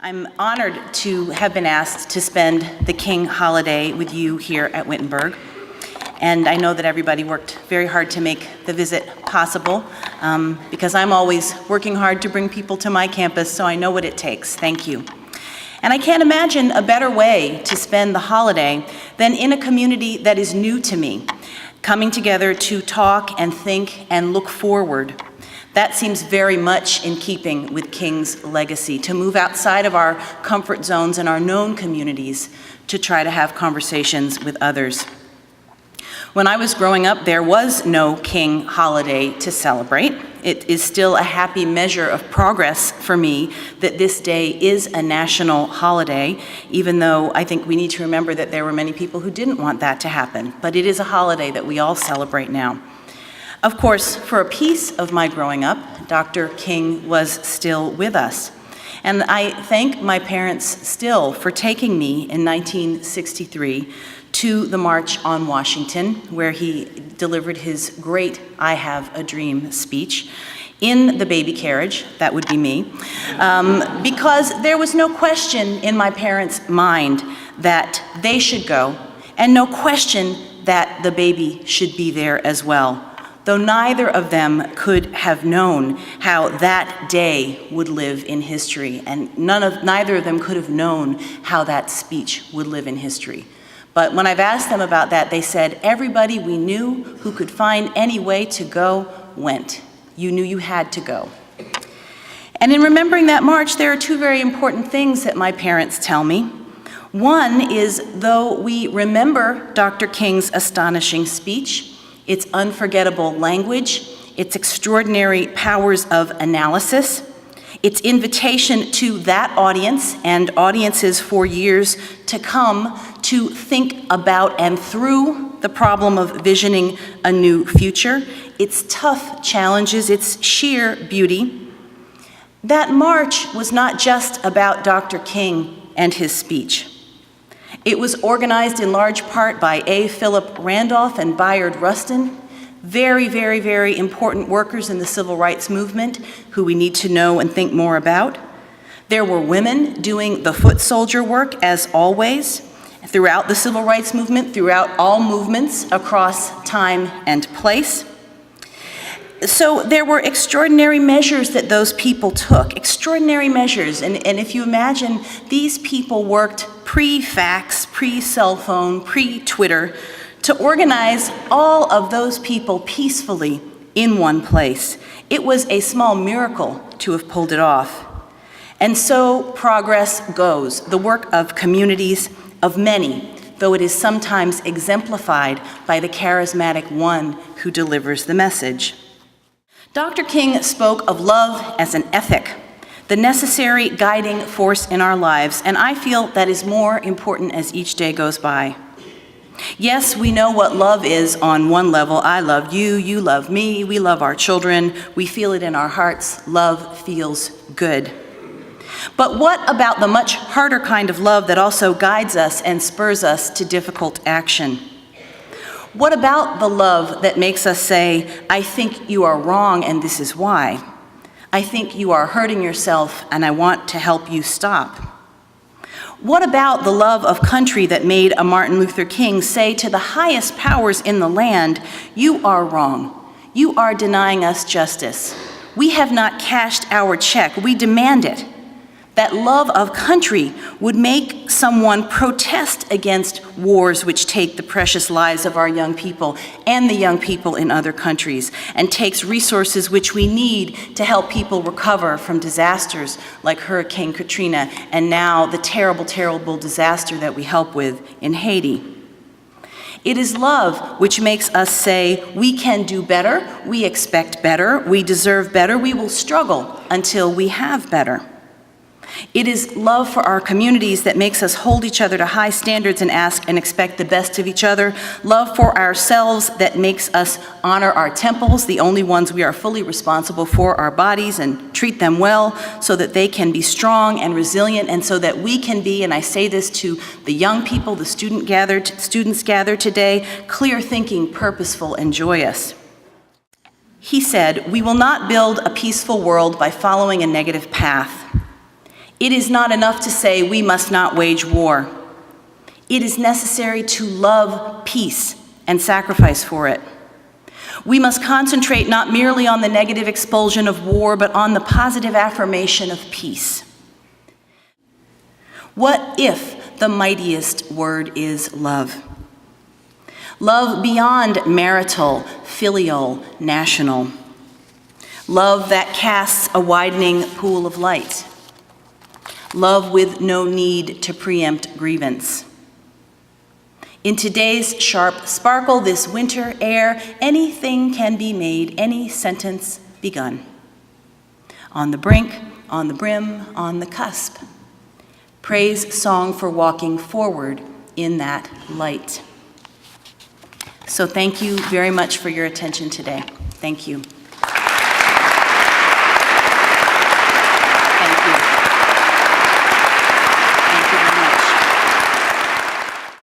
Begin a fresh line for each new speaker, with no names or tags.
I'm honored to have been asked to spend the King holiday with you here at Wittenberg. And I know that everybody worked very hard to make the visit possible, because I'm always working hard to bring people to my campus, so I know what it takes. Thank you. And I can't imagine a better way to spend the holiday than in a community that is new to me, coming together to talk and think and look forward. That seems very much in keeping with King's legacy, to move outside of our comfort zones and our known communities to try to have conversations with others. When I was growing up, there was no King holiday to celebrate. It is still a happy measure of progress for me that this day is a national holiday, even though I think we need to remember that there were many people who didn't want that to happen. But it is a holiday that we all celebrate now. Of course, for a piece of my growing up, Dr. King was still with us. And I thank my parents still for taking me in 1963 to the March on Washington, where he delivered his great "I Have a Dream" speech in the baby carriage, that would be me, because there was no question in my parents' mind that they should go, and no question that the baby should be there as well, though neither of them could have known how that day would live in history, and neither of them could have known how that speech would live in history. But when I've asked them about that, they said, everybody we knew who could find any way to go went. You knew you had to go. And in remembering that march, there are two very important things that my parents tell me. One is, though we remember Dr. King's astonishing speech, its unforgettable language, its extraordinary powers of analysis, its invitation to that audience and audiences for years to come to think about and through the problem of visioning a new future, its tough challenges, its sheer beauty. That march was not just about Dr. King and his speech. It was organized in large part by A. Philip Randolph and Bayard Rustin, very, very, very important workers in the civil rights movement who we need to know and think more about. There were women doing the foot soldier work, as always, throughout the civil rights movement, throughout all movements across time and place. So there were extraordinary measures that those people took, extraordinary measures. And if you imagine, these people worked pre-fax, pre-cell phone, pre-Twitter, to organize all of those people peacefully in one place. It was a small miracle to have pulled it off. And so progress goes, the work of communities, of many, though it is sometimes exemplified by the charismatic one who delivers the message. Dr. King spoke of love as an ethic, the necessary guiding force in our lives, and I feel that is more important as each day goes by. Yes, we know what love is on one level. I love you, you love me, we love our children, we feel it in our hearts. Love feels good. But what about the much harder kind of love that also guides us and spurs us to difficult action? What about the love that makes us say, I think you are wrong and this is why? I think you are hurting yourself and I want to help you stop. What about the love of country that made a Martin Luther King say to the highest powers in the land, you are wrong. You are denying us justice. We have not cashed our check. We demand it. That love of country would make someone protest against wars which take the precious lives of our young people and the young people in other countries, and takes resources which we need to help people recover from disasters like Hurricane Katrina and now the terrible, terrible disaster that we help with in Haiti. It is love which makes us say, we can do better, we expect better, we deserve better, we will struggle until we have better. It is love for our communities that makes us hold each other to high standards and ask and expect the best of each other. Love for ourselves that makes us honor our temples, the only ones we are fully responsible for, our bodies, and treat them well so that they can be strong and resilient, and so that we can be, and I say this to the young people, the students gathered today, clear thinking, purposeful, and joyous. He said, we will not build a peaceful world by following a negative path. It is not enough to say we must not wage war. It is necessary to love peace and sacrifice for it. We must concentrate not merely on the negative expulsion of war, but on the positive affirmation of peace. What if the mightiest word is love? Love beyond marital, filial, national. Love that casts a widening pool of light. Love with no need to preempt grievance. In today's sharp sparkle, this winter air, anything can be made, any sentence begun. On the brink, on the brim, on the cusp. Praise song for walking forward in that light. So thank you very much for your attention today. Thank you.